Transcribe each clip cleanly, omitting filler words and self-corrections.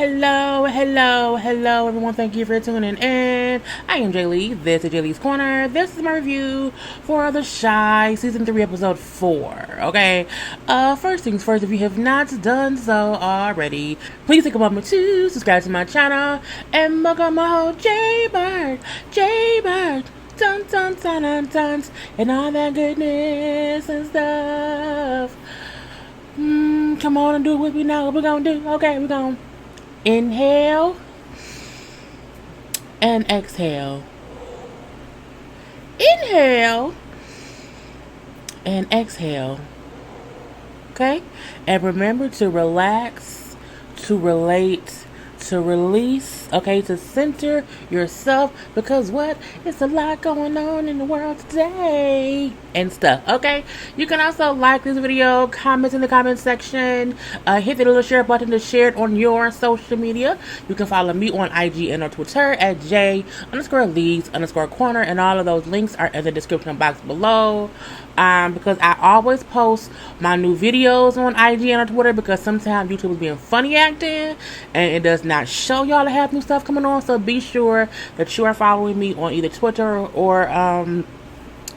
Hello, everyone. Thank you for tuning in. I am JayLee. This is JLeesCorner. This is my review for The Shy, Season 3, Episode 4. Okay? First things first, if you have not done so already, please take a moment to subscribe to my channel and welcome my whole JayBirds, dun dun dun dun dun, and all that goodness and stuff. Come on and do what we know we're gonna do. Okay, we're gonna inhale and exhale. Inhale and exhale. Okay? And remember to relax, to relate, to release, okay, to center yourself, because what? It's a lot going on in the world today and stuff, okay? You can also like this video, comment in the comment section, hit the little share button to share it on your social media. You can follow me on IG and on Twitter at J_Lees_Corner, and all of those links are in the description box below. Because I always post my new videos on IG and on Twitter, because sometimes YouTube is being funny acting and it does not show y'all to have new stuff coming on. So be sure that you are following me on either Twitter or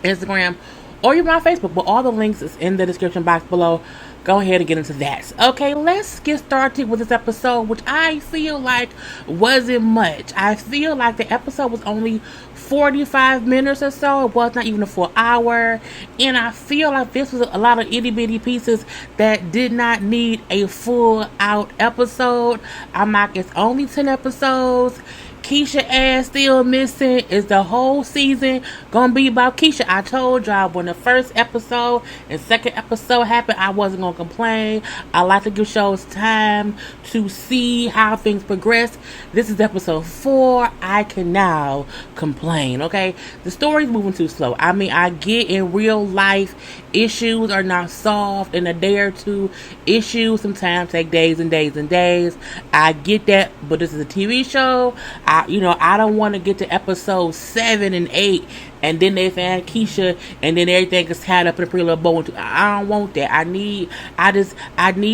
Instagram, or you're on Facebook. But all the links is in the description box below. Go ahead and get into that. Okay, let's get started with this episode, which I feel like wasn't much. I feel like the episode was only 45 minutes or so. It was not even a full hour. And I feel like this was a lot of itty bitty pieces that did not need a full out episode. I'm like, it's only 10 episodes. Keisha ass still missing. Is the whole season gonna be about Keisha? I told y'all when the first episode and second episode happened, I wasn't gonna complain. I like to give shows time to see how things progress. This is episode 4. I can now complain, okay? The story's moving too slow. I mean, I get in real life issues are not solved in a day or two. Issues sometimes take days and days and days. I get that, but this is a TV show. I don't want to get to episode 7 and 8 and then they find Keisha and then everything is tied up in a pretty little bow. I don't want that. I need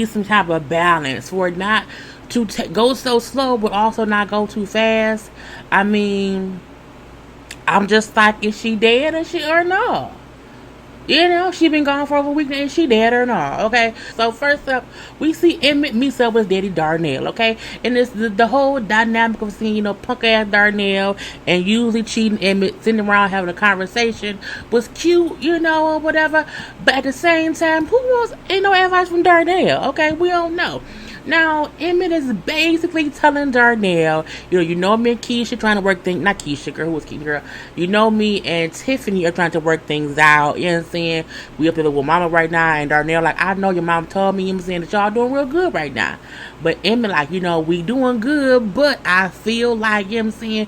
some type of balance for it not to go so slow, but also not go too fast. I mean, I'm just like, is she dead or no? You know, she been gone for over a week. Is she dead or not? Okay. So first up, we see Emmett meets up with Daddy Darnell. Okay, and it's the whole dynamic of seeing, punk ass Darnell and usually cheating Emmett sitting around having a conversation was cute, or whatever. But at the same time, who wants no advice from Darnell? Okay, we don't know. Now, Emmett is basically telling Darnell, you know me and Keisha trying to work things, not Keisha, girl, who was Keisha, girl? You know me and Tiffany are trying to work things out, you know what I'm saying? We up there with mama right now, and Darnell like, I know your mom told me, that y'all doing real good right now. But Emmett like, we doing good, but I feel like, Tiffany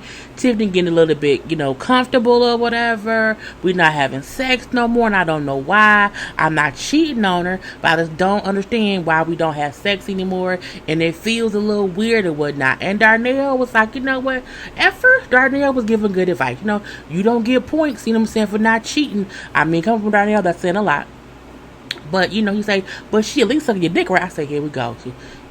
getting a little bit, comfortable or whatever. We not having sex no more, and I don't know why. I'm not cheating on her, but I just don't understand why we don't have sex anymore, and it feels a little weird or whatnot. And Darnell was like, you know what? At first, Darnell was giving good advice. You don't get points, for not cheating. I mean, coming from Darnell, that's saying a lot. But, he say, but she at least suck your dick, right? I say, here we go.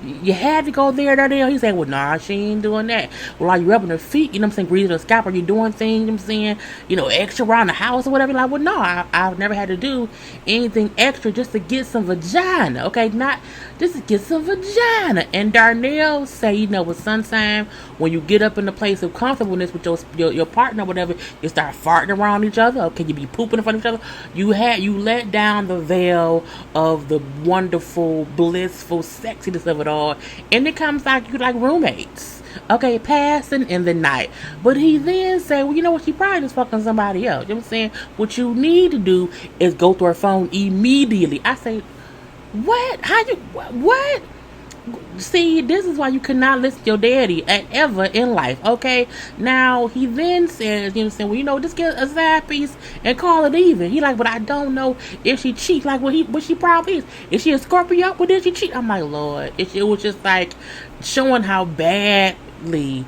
You had to go there, Darnell. He said, well, nah, she ain't doing that. Well, are you rubbing her feet? Greasing her scalp? Are you doing things, extra around the house or whatever? Like, well, no, I've never had to do anything extra just to get some vagina, okay? Not just to get some vagina. And Darnell say, with sometimes when you get up in the place of comfortableness with your partner or whatever, you start farting around each other, okay? You be pooping in front of each other. You let down the veil of the wonderful, blissful sexiness of it all, and it comes like you like roommates, okay, passing in the night. But he then said, well, you know what, she probably just fucking somebody else. You know what I'm saying? What you need to do is go through her phone immediately. I say, what? How you, what? See, this is why you cannot listen to your daddy ever in life, okay? Now, he then says, well, just get a side piece and call it even. He like, but I don't know if she cheats. Like, what she probably is. Is she a Scorpio? Well, did she cheat? I'm like, Lord. It was just like showing how badly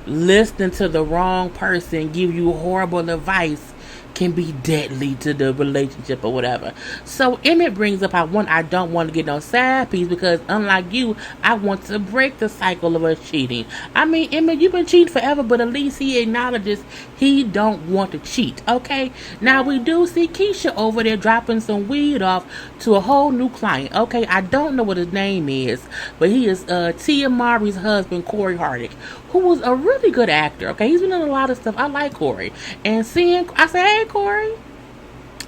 listening to the wrong person give you horrible advice can be deadly to the relationship or whatever. So Emmett brings up how, one, I don't want to get no side piece because unlike you, I want to break the cycle of us cheating. I mean, Emmett, you've been cheating forever, but at least he acknowledges he don't want to cheat, okay? Now we do see Keisha over there dropping some weed off to a whole new client, okay? I don't know what his name is, but he is Tia Mowry's husband, Corey Hardick, who was a really good actor, okay? He's been in a lot of stuff. I like Corey. And I said, hey, Corey,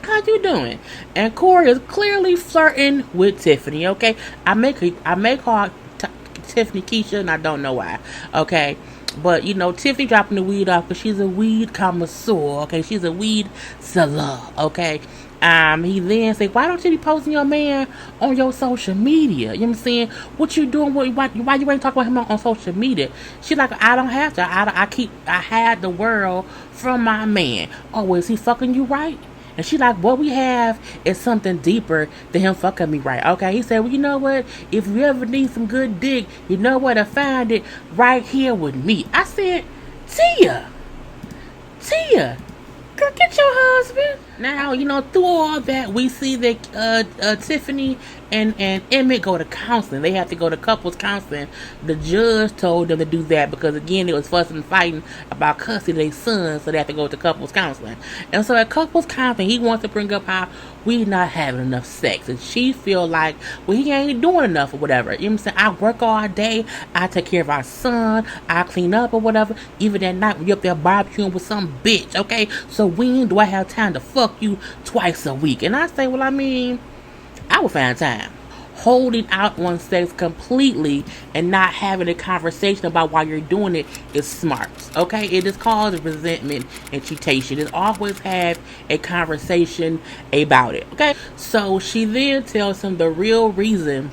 how you doing? And Corey is clearly flirting with Tiffany, okay? I make her Tiffany Keisha, and I don't know why, okay? But, you know, Tiffany dropping the weed off because she's a weed connoisseur, okay? She's a weed seller, okay? He then said, why don't you be posting your man on your social media? You know what I'm saying? What you doing? Why you ain't talking about him on social media? She like, I don't have to. I had the world from my man. Oh, is he fucking you right? And she like, what we have is something deeper than him fucking me right. Okay, he said, well, you know what? If you ever need some good dick, you know where to find it, right here with me. I said, Tia, girl, get your husband. Now, you know, through all that, we see that Tiffany and Emmett go to counseling. They have to go to couples counseling. The judge told them to do that because, again, they was fussing and fighting about custody of their son, so they have to go to couples counseling. And so at couples counseling, he wants to bring up how we not having enough sex. And she feel like, well, he ain't doing enough or whatever. You know what I'm saying? I work all day. I take care of our son. I clean up or whatever. Even at night when you're up there barbecuing with some bitch, okay? So when do I have time to fuck you twice a week? And I say, well, I mean, I would find time. Holding out on sex completely and not having a conversation about why you're doing it is smart, okay? It is called resentment and cheatation. Just always have a conversation about it, okay? So she then tells him the real reason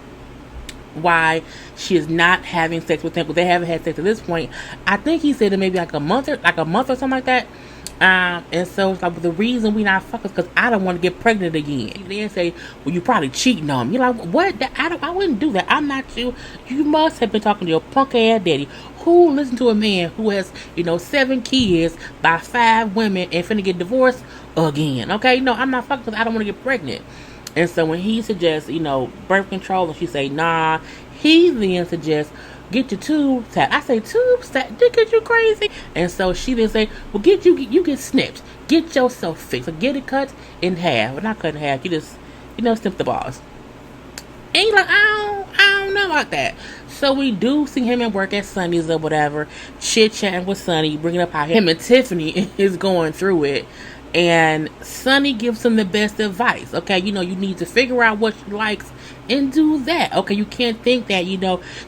why she is not having sex with him, because they haven't had sex at this point. I think he said it maybe like a month or something like that. And so it's like, the reason we not fucking is because I don't want to get pregnant again. He then say, well, you probably cheating on me. You're like, what? I wouldn't do that. I'm not you. You must have been talking to your punk ass daddy who listened to a man who has, 7 kids by 5 women and finna get divorced again. Okay, no, I'm not fucking because I don't want to get pregnant. And so when he suggests, birth control, and she say, nah, he then suggests, get your tubes tapped. I say, tubes tapped? Get you crazy? And so she then say, well, you get snipped. Get yourself fixed. So get it cut in half. Well, not cut in half. You just, snip the balls. And he's like, I don't know about that. So we do see him at work at Sunny's or whatever, chit-chatting with Sunny, bringing up how him and Tiffany is going through it. And Sunny gives him the best advice. Okay, you need to figure out what she likes and do that. Okay, you can't think that,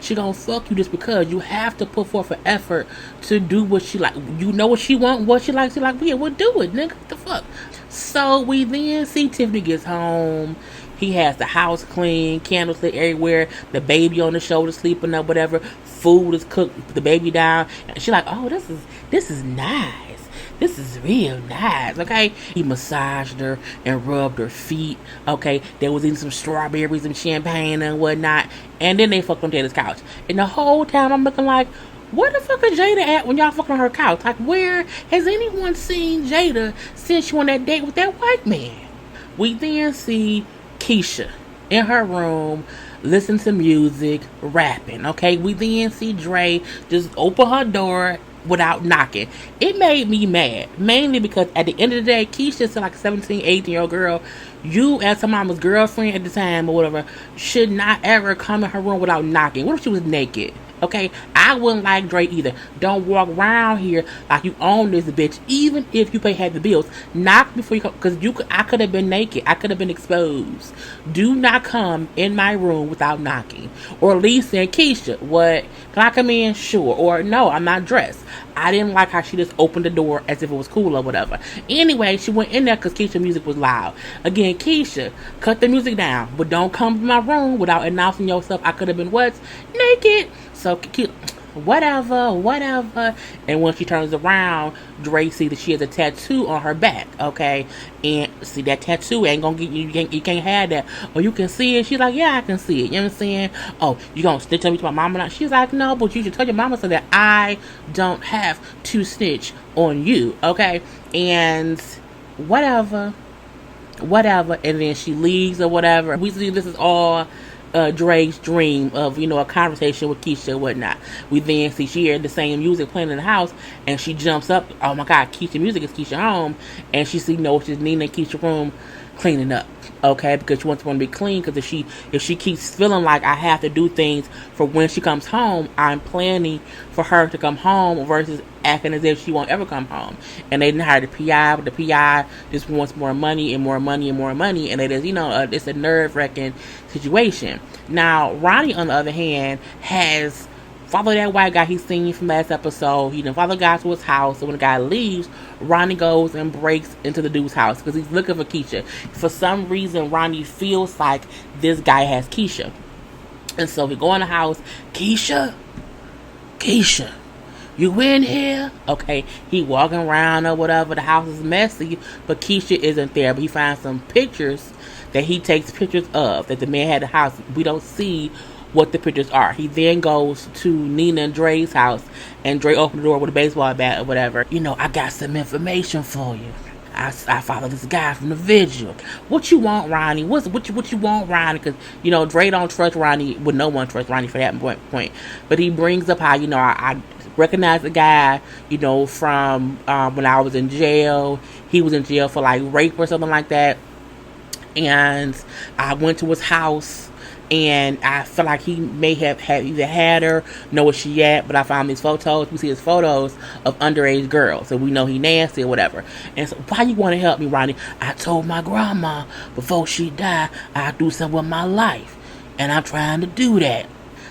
she gonna fuck you just because. You have to put forth an effort to do what she like. You know what she want, what she likes. She like, yeah, we'll do it, nigga. What the fuck? So we then see Tiffany gets home. He has the house clean, candles lit everywhere, the baby on the shoulder sleeping up, whatever. Food is cooked, the baby down. And she like, oh, this is nice. This is real nice, okay? He massaged her and rubbed her feet, okay? They was eating some strawberries and champagne and whatnot. And then they fucked on Jada's couch. And the whole time I'm looking like, where the fuck is Jada at when y'all fucking on her couch? Like, where has anyone seen Jada since she went on that date with that white man? We then see Keisha in her room, listen to music, rapping, okay? We then see Dre just open her door without knocking. It made me mad, mainly because at the end of the day, Keisha's like a 17, 18-year-old girl. You, as her mama's girlfriend at the time or whatever, should not ever come in her room without knocking. What if she was naked? Okay, I wouldn't like Dre either. Don't walk around here like you own this bitch, even if you pay half the bills. Knock before you come, because I could have been naked. I could have been exposed. Do not come in my room without knocking. Or at least saying, Keisha, what? Can I come in? Sure. Or no, I'm not dressed. I didn't like how she just opened the door as if it was cool or whatever. Anyway, she went in there because Keisha's music was loud. Again, Keisha, cut the music down, but don't come to my room without announcing yourself. I could have been what? Naked. So, whatever. And when she turns around, Dre sees that she has a tattoo on her back, okay? And see, that tattoo ain't gonna get you, you can't have that. Or you can see it. She's like, yeah, I can see it. You know what I'm saying? Oh, you gonna snitch on me to my mama now? She's like, no, but you should tell your mama so that I don't have to snitch on you, okay? And whatever, and then she leaves or whatever. We see this is all Dre's dream of, a conversation with Keisha and whatnot. We then see she heard the same music playing in the house, and she jumps up. Oh my God, Keisha music is Keisha home, and she see she's Nina in Keisha room cleaning up. Okay, because she wants to be clean. Because if she keeps feeling like I have to do things for when she comes home, I'm planning for her to come home versus acting as if she won't ever come home. And they didn't hire the PI, but the PI just wants more money and more money and more money, and it is it's a nerve-wracking situation. Now Ronnie, on the other hand, has follow that white guy he's seen from last episode. He done follow the guy to his house. So when the guy leaves, Ronnie goes and breaks into the dude's house because he's looking for Keisha. For some reason, Ronnie feels like this guy has Keisha. And so we go in the house. Keisha, you in here? Okay, he walking around or whatever. The house is messy, but Keisha isn't there. But he finds some pictures that he takes pictures of that the man had the house. We don't see what the pictures are. He then goes to Nina and Dre's house, and Dre opens the door with a baseball bat or whatever. I got some information for you. I followed this guy from the vigil. What you want, Ronnie? What you want, Ronnie? Because Dre don't trust Ronnie. Well, no one trusts Ronnie for that point. But he brings up how I recognize the guy. From when I was in jail. He was in jail for like rape or something like that. And I went to his house. And I feel like he may have either had her, know where she at, but I found these photos. We see his photos of underage girls, so we know he nasty or whatever. And so, why you want to help me, Ronnie? I told my grandma before she died I'd do something with my life, and I'm trying to do that.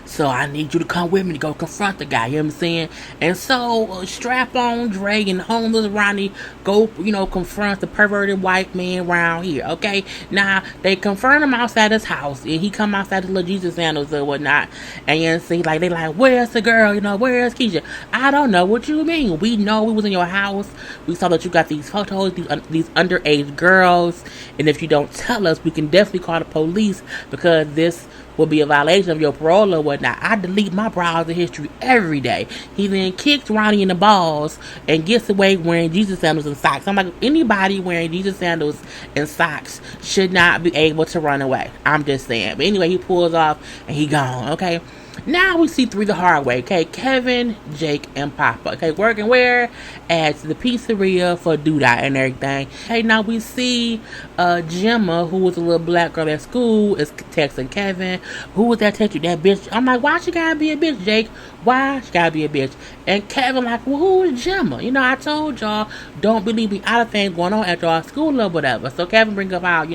So I need you to come with me to go confront the guy. You know what I'm saying? And so strap on Dre and homeless Ronnie go, confront the perverted white man around here. Okay? Now they confront him outside his house, and he come outside his little Jesus sandals or whatnot. And you see, like they like, where's the girl? Where's Keisha? I don't know what you mean. We know we was in your house. We saw that you got these photos, these underage girls, and if you don't tell us, we can definitely call the police because this will be a violation of your parole or whatnot. I delete my browser history every day. He then kicks Ronnie in the balls and gets away wearing Jesus sandals and socks. I'm like, anybody wearing Jesus sandals and socks should not be able to run away. I'm just saying. But anyway, he pulls off and he gone. Okay. Now we see through the hard way. Okay, Kevin, Jake, and Papa. Okay, working where? At the pizzeria for Doodah and everything. Okay, now we see Gemma, who was a little black girl at school, is texting Kevin. Who was that text you? That bitch. I'm like, why she gotta be a bitch, Jake? Why she gotta be a bitch? And Kevin like, well, who is Gemma? I told y'all, don't believe me. Other things going on at y'all school or whatever. So Kevin brings up how,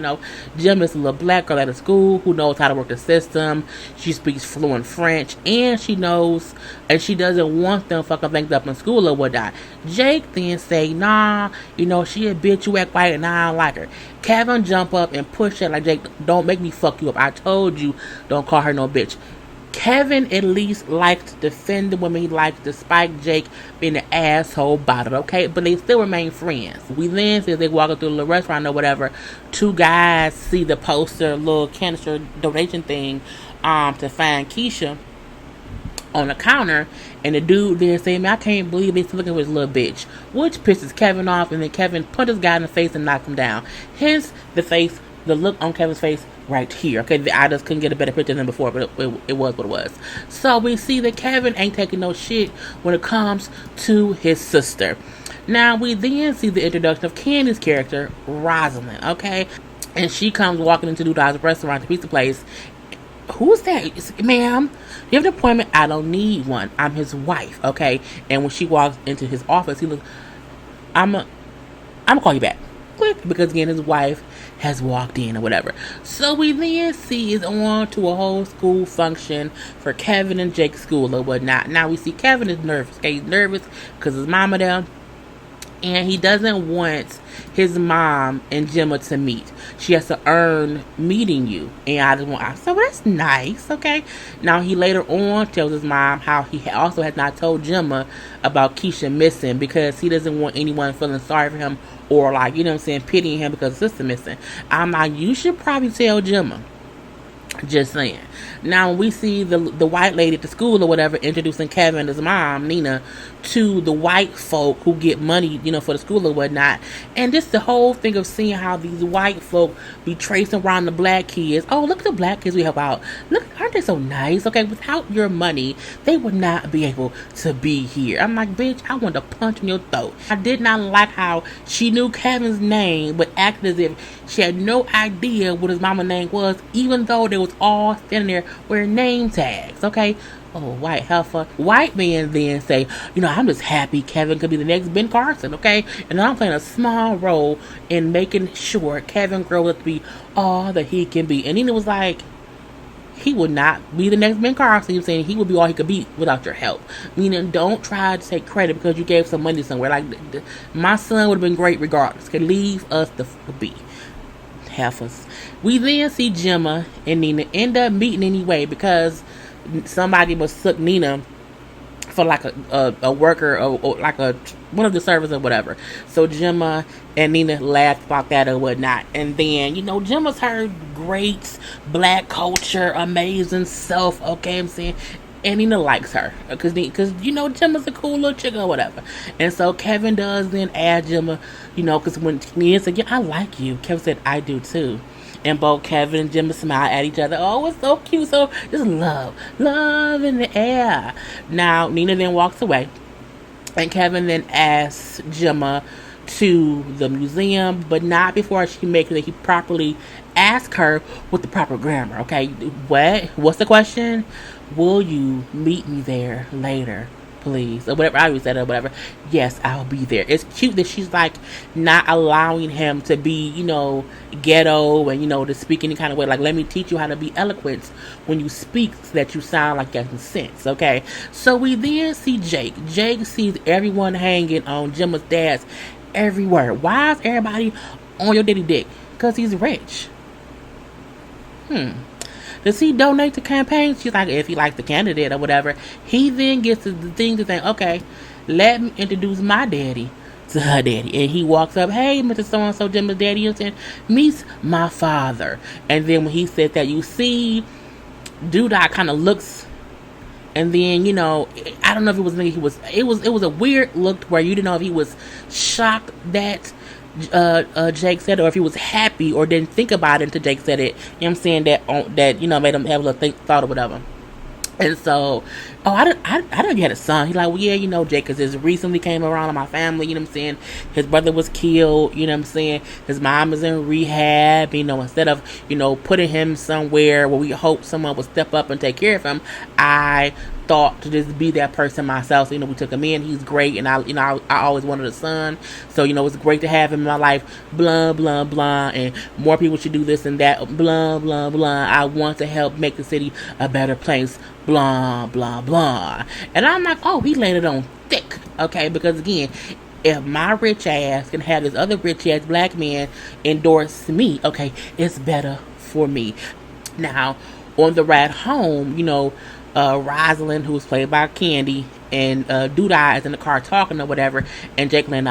Gemma's a little black girl at a school who knows how to work the system. She speaks fluent French, and she knows, and she doesn't want them fucking things up in school or whatnot. Jake then say, nah, she a bitch, you act white, and I don't like her. Kevin jump up and push her like, Jake, don't make me fuck you up. I told you, don't call her no bitch. Kevin at least likes to defend the women he likes, despite Jake being an asshole about it, okay? But they still remain friends. We then see as they walking through the restaurant or whatever, two guys see the poster, little canister donation thing, to find Keisha on the counter, and the dude then say, man, I can't believe he's looking for his little bitch, which pisses Kevin off, and then Kevin punches this guy in the face and knocks him down. Hence the look on Kevin's face right here. Okay, I just couldn't get a better picture than before, but it was what it was. So we see that Kevin ain't taking no shit when it comes to his sister. Now we then see the introduction of Candy's character, Rosalyn, okay? And she comes walking into Doodah's restaurant, the pizza place. Who's that? Ma'am, you have an appointment? I don't need one. I'm his wife, okay? And when she walks into his office, he looks, I'm gonna call you back. Quick, because again, his wife has walked in or whatever. So we then see is on to a whole school function for Kevin and Jake's school or whatnot. Now we see Kevin is nervous. Okay, he's nervous because his mama there, and he doesn't want his mom and Gemma to meet. She has to earn meeting you, and I just want. So that's nice, okay. Now he later on tells his mom how he also has not told Gemma about Keisha missing because he doesn't want anyone feeling sorry for him or like, pitying him because his sister missing. I'm like, you should probably tell Gemma. Just saying. Now we see the white lady at the school or whatever introducing Kevin and his mom Nina to the white folk who get money, for the school or whatnot. And just the whole thing of seeing how these white folk be tracing around the black kids. Oh, look at the black kids we help out. Look, aren't they so nice? Okay, without your money, they would not be able to be here. I'm like, bitch, I want to punch in your throat. I did not like how she knew Kevin's name, but acted as if she had no idea what his mama's name was, even though they was all standing there wearing name tags. Okay. Oh, white heifer. White men then say, I'm just happy Kevin could be the next Ben Carson, okay? And I'm playing a small role in making sure Kevin grows up to be all that he can be. And Nina was like, he would not be the next Ben Carson. You're saying he would be all he could be without your help. Meaning, don't try to take credit because you gave some money somewhere. Like, my son would have been great regardless. Could leave us to be. Heifers. We then see Gemma and Nina end up meeting anyway because somebody mistook Nina for like a worker or like one of the servers or whatever. So Gemma and Nina laughed about that or whatnot. And then, Gemma's her great black culture, amazing self. Okay, I'm saying. And Nina likes her because Gemma's a cool little chick or whatever. And so Kevin does then add Gemma, because when Nina said, yeah, I like you, Kevin said, I do too. And both Kevin and Gemma smile at each other. Oh, it's so cute. So just love in the air. Now, Nina then walks away. And Kevin then asks Gemma to the museum, but not before she makes sure that he properly asks her with the proper grammar. Okay, what's the question? Will you meet me there later, please? Or whatever. I always said or whatever. Yes, I'll be there. It's cute that she's like not allowing him to be, ghetto and, to speak any kind of way. Like, let me teach you how to be eloquent when you speak so that you sound like getting sense. Okay. So we then see Jake. Jake sees everyone hanging on Gemma's dad's everywhere. Why is everybody on your daddy dick? Because he's rich. Does he donate to campaigns? She's like, if he likes the candidate or whatever. He then gets the thing to think, okay, let me introduce my daddy to her daddy. And he walks up, hey, Mr. So-and-so, Gemma's daddy, and meets my father. And then when he said that, you see, Doodah kind of looks, and then, I don't know if it was, it was a weird look where you didn't know if he was shocked that Jake said it, or if he was happy or didn't think about it until Jake said it. I'm saying that made him have a little thought or whatever. And so, I didn't get a son. He's like, well, yeah, Jake, because this recently came around in my family, I'm saying? His brother was killed, I'm saying? His mom is in rehab, instead of, putting him somewhere where we hope someone would step up and take care of him, I thought to just be that person myself. So, we took him in. He's great, and I always wanted a son. So, it's great to have him in my life. Blah blah blah, and more people should do this and that. Blah blah blah. I want to help make the city a better place. Blah blah blah. And I'm like, oh, he laid it on thick, okay? Because again, if my rich ass can have this other rich ass black man endorse me, okay, it's better for me. Now, on the ride home, Rosalyn, who's played by Candy, and Doodah is in the car talking or whatever, and Jake laying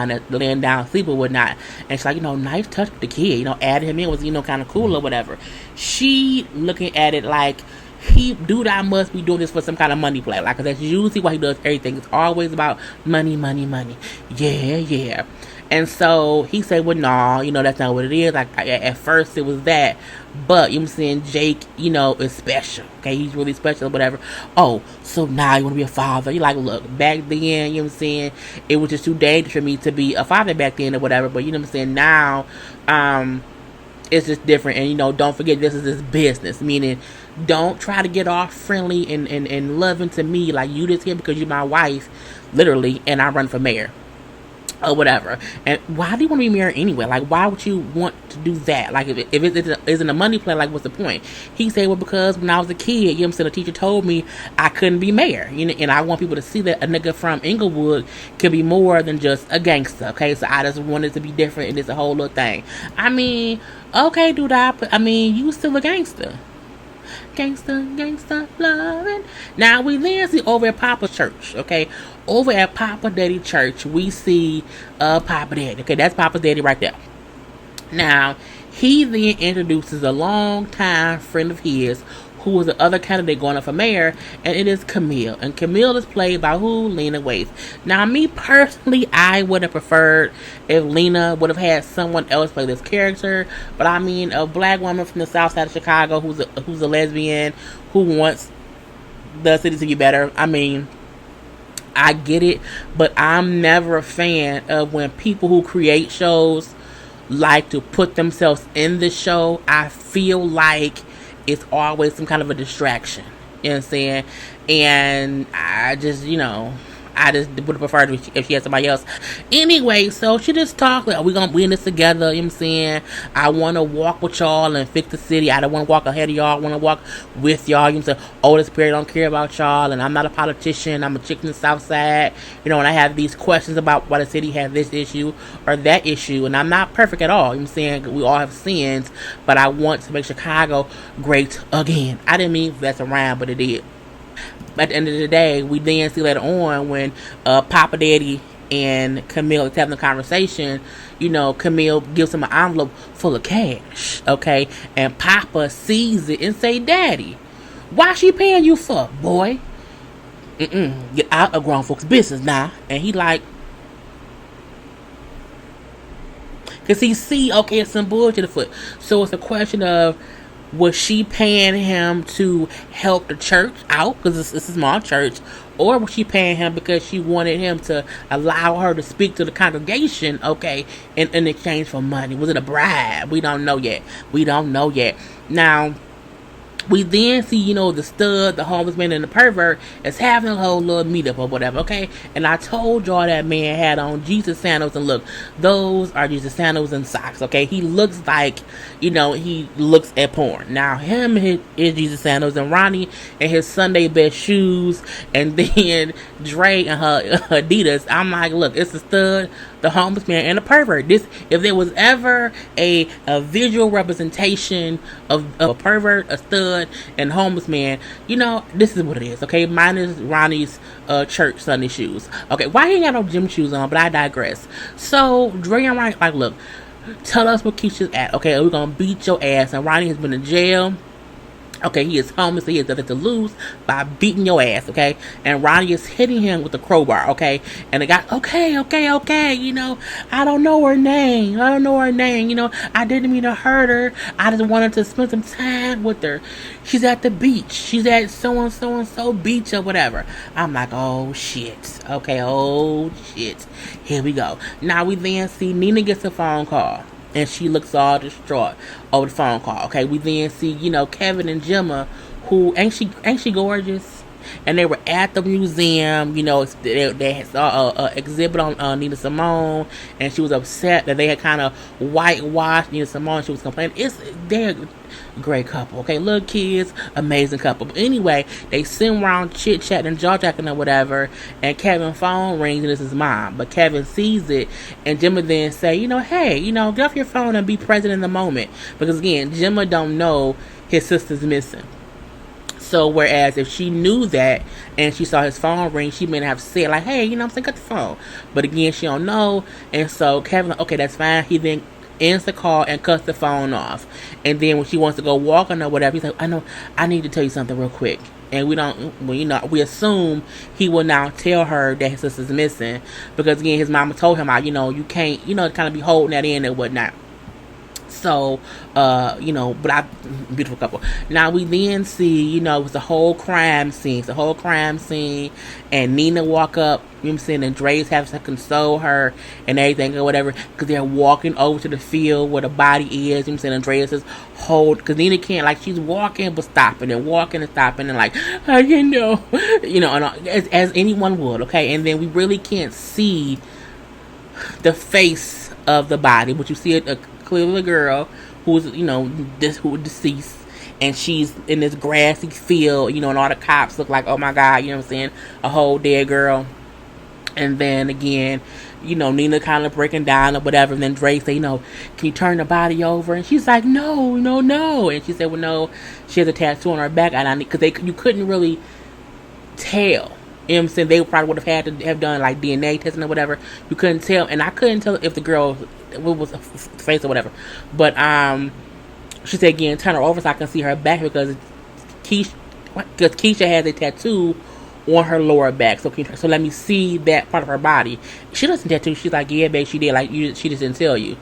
down asleep or whatnot, and she's like, nice touch with the kid, adding him in was, kind of cool or whatever. She looking at it like, Doodah must be doing this for some kind of money play, like, cause that's usually why he does everything. It's always about money. Yeah. And so he said, well, no, that's not what it is. Like, at first it was that. But, I'm saying, Jake, is special. Okay, he's really special or whatever. Oh, so now you want to be a father. You're like, look, back then, I'm saying, it was just too dangerous for me to be a father back then or whatever. But, I'm saying, now, it's just different. And, don't forget, this is his business. Meaning, don't try to get all friendly and loving to me like you just here because you're my wife, literally, and I run for mayor. Or whatever. And why do you want to be mayor anyway? Like, why would you want to do that? Like, if it isn't a money play, like, what's the point? He said, well, because when I was a kid, the teacher told me I couldn't be mayor. And I want people to see that a nigga from Inglewood can be more than just a gangster. Okay, so I just wanted to be different, and it's a whole little thing. I mean, okay, dude, you still a gangster. Gangsta, loving. Now we then see over at Papa Church, okay? Over at Papa Daddy Church, we see Papa Daddy. Okay, that's Papa Daddy right there. Now, he then introduces a longtime friend of his who was the other candidate going up for mayor, and it is Camille. And Camille is played by who? Lena Waithe. Now, me personally, I would have preferred if Lena would have had someone else play this character. But I mean, a black woman from the south side of Chicago who's a lesbian who wants the city to be better. I mean, I get it, but I'm never a fan of when people who create shows like to put themselves in the show. I feel like it's always some kind of a distraction. You know what I'm saying? And I just, I just would have preferred if she had somebody else. Anyway, so she just talked like, we in this together, you know what I'm saying? I want to walk with y'all and fix the city. I don't want to walk ahead of y'all. I want to walk with y'all. You know what I'm saying? Otis Perry don't care about y'all, and I'm not a politician. I'm a chick from the South Side. And I have these questions about why the city has this issue or that issue, and I'm not perfect at all. You know what I'm saying? We all have sins, but I want to make Chicago great again. I didn't mean that's around, but it did. At the end of the day, we then see later on when Papa Daddy and Camille is having a conversation, Camille gives him an envelope full of cash, okay? And Papa sees it and say, Daddy, why she paying you for, boy? Get out of grown folks' business now. And he like, because he see, okay, it's some bullshit afoot. So it's a question of, was she paying him to help the church out because it's a small church, or was she paying him because she wanted him to allow her to speak to the congregation, okay, in exchange for money? Was it a bribe? We don't know yet. Now, we then see, the stud, the homeless man, and the pervert is having a whole little meetup or whatever, okay? And I told y'all that man had on Jesus sandals, and look, those are Jesus sandals and socks, okay? He looks like, he looks at porn. Now, him is Jesus sandals, and Ronnie and his Sunday best shoes, and then Dre and her Adidas. I'm like, look, it's the stud, the homeless man, and the pervert. This, if there was ever a visual representation of a pervert, a stud, and homeless man, this is what it is, okay? Mine is Ronnie's church Sunday shoes. Okay, why he ain't got no gym shoes on? But I digress. So Dre and Ronnie like, look, tell us what Keisha's at, okay? We're gonna beat your ass. And Ronnie has been in jail. Okay, he is homeless, so he has nothing to lose by beating your ass, okay? And Ronnie is hitting him with a crowbar, okay? And the guy, okay, I don't know her name, I didn't mean to hurt her, I just wanted to spend some time with her. She's at the beach, she's at so-and-so beach or whatever. I'm like, oh shit, okay, here we go. Now we then see Nina gets a phone call, and she looks all distraught over the phone call. Okay, we then see, Kevin and Gemma, who ain't she gorgeous? And they were at the museum. They saw a exhibit on Nina Simone, and she was upset that they had kind of whitewashed Nina Simone. She was complaining. They're a great couple. Okay, little kids, amazing couple. But anyway, they sit around chit chatting and jaw jacking or whatever, and Kevin's phone rings and it's his mom. But Kevin sees it, and Gemma then say, hey, get off your phone and be present in the moment, because again, Gemma don't know his sister's missing. So whereas if she knew that and she saw his phone ring, she may have said like, hey, I'm saying, cut the phone. But again, she don't know. And so Kevin, like, okay, that's fine. He then ends the call and cuts the phone off. And then when she wants to go walking or whatever, he's like, I need to tell you something real quick. And we assume he will now tell her that his sister's missing, because again, his mama told him, you can't, kind of be holding that in and whatnot. So, but beautiful couple. Now we then see, it was the whole crime scene. It's the whole crime scene, and Nina walk up, and Dre's having to console her and everything or whatever, because they're walking over to the field where the body is, and Dre says, hold, because Nina can't, like, she's walking but stopping and walking and stopping and like, and as anyone would, okay? And then we really can't see the face of the body, but you see a clearly a girl who's, who deceased, and she's in this grassy field, and all the cops look like, oh my God, a whole dead girl. And then again, Nina kind of breaking down or whatever, and then Dre say, can you turn the body over? And she's like, no. And she said, well, no, she has a tattoo on her back, and because you couldn't really tell You know what I'm saying? They probably would have had to have done like DNA testing or whatever. You couldn't tell, and I couldn't tell if the girl was a face or whatever. But she said again, turn her over so I can see her back because Keisha has a tattoo on her lower back. So let me see that part of her body. She doesn't tattoo. She's like, yeah, babe, she did. Like she just didn't tell you.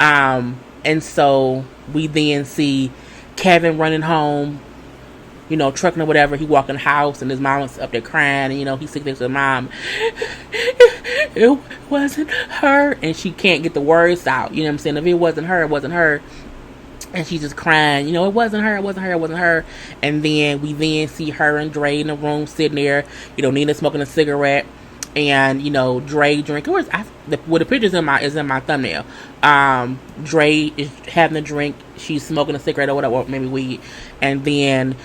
And so we then see Kevin running home, you know, trucking or whatever. He walk in the house and his mom's up there crying, and you know, he's sitting next to his mom. It wasn't her, and she can't get the words out. You know what I'm saying? If it wasn't her, it wasn't her. And she's just crying, you know, it wasn't her, it wasn't her, it wasn't her. And then we then see her and Dre in the room sitting there, you know, Nina smoking a cigarette, and you know, Dre drinking. Well, the picture's in my thumbnail. Dre is having a drink, she's smoking a cigarette or whatever, maybe weed, and then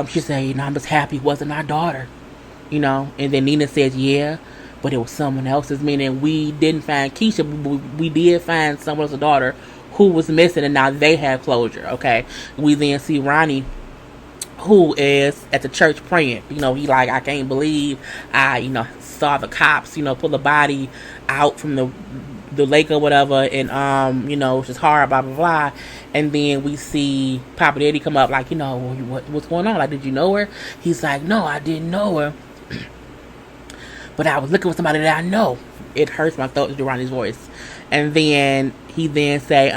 she said, you know, I'm just happy it wasn't our daughter, you know. And then Nina says, yeah, but it was someone else's. Meaning we didn't find Keisha, but we did find someone else's daughter who was missing, and now they have closure. Okay, we then see Ronnie, who is at the church praying. You know, he like, I can't believe I, you know, saw the cops, you know, pull the body out from the lake or whatever, and you know, it's just hard, blah blah blah. And then we see Papa Daddy come up like, you know, what's going on? Like, did you know her? He's like, no, I didn't know her, but I was looking for somebody that I know. It hurts my throat to do Ronnie's voice. And then he then say,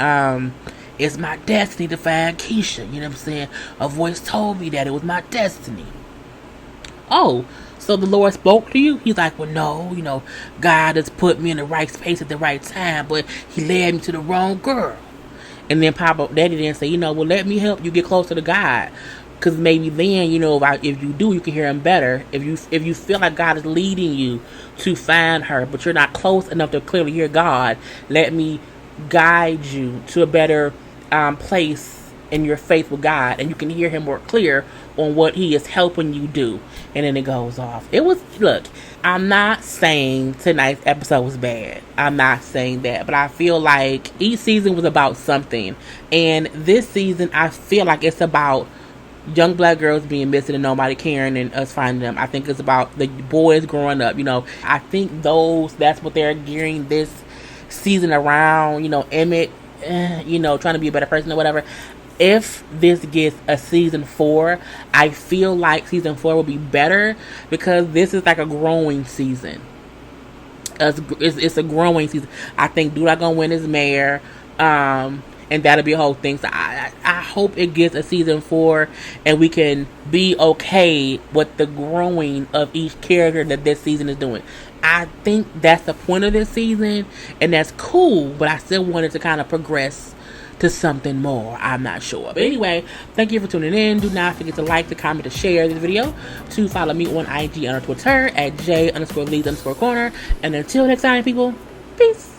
it's my destiny to find Keisha. You know what I'm saying? A voice told me that it was my destiny. Oh, so the Lord spoke to you? He's like, well, no, you know, God has put me in the right space at the right time, but he led me to the wrong girl. And then Papa Daddy then say, you know, well, let me help you get closer to God. Because maybe then, you know, if you do, you can hear him better. If you feel like God is leading you to find her, but you're not close enough to clearly hear God, let me guide you to a better place in your faith with God, and you can hear him more clear on what he is helping you do. And then it goes off. Look, I'm not saying tonight's episode was bad. I'm not saying that. But I feel like each season was about something. And this season, I feel like it's about young black girls being missing and nobody caring and us finding them. I think it's about the boys growing up, you know. I think that's what they're gearing this season around, you know. Emmett, you know, trying to be a better person or whatever. If this gets a season 4, I feel like season 4 will be better because this is like a growing season. It's a growing season. I think Dude not gonna win his mayor. And that'll be a whole thing. So I hope it gets a season 4 and we can be okay with the growing of each character that this season is doing. I think that's the point of this season, and that's cool, but I still wanted to kind of progress to something more. I'm not sure. But anyway, thank you for tuning in. Do not forget to like, to comment, to share this video, to follow me on IG and on Twitter at J_Lees_Corner. And until next time, people, peace.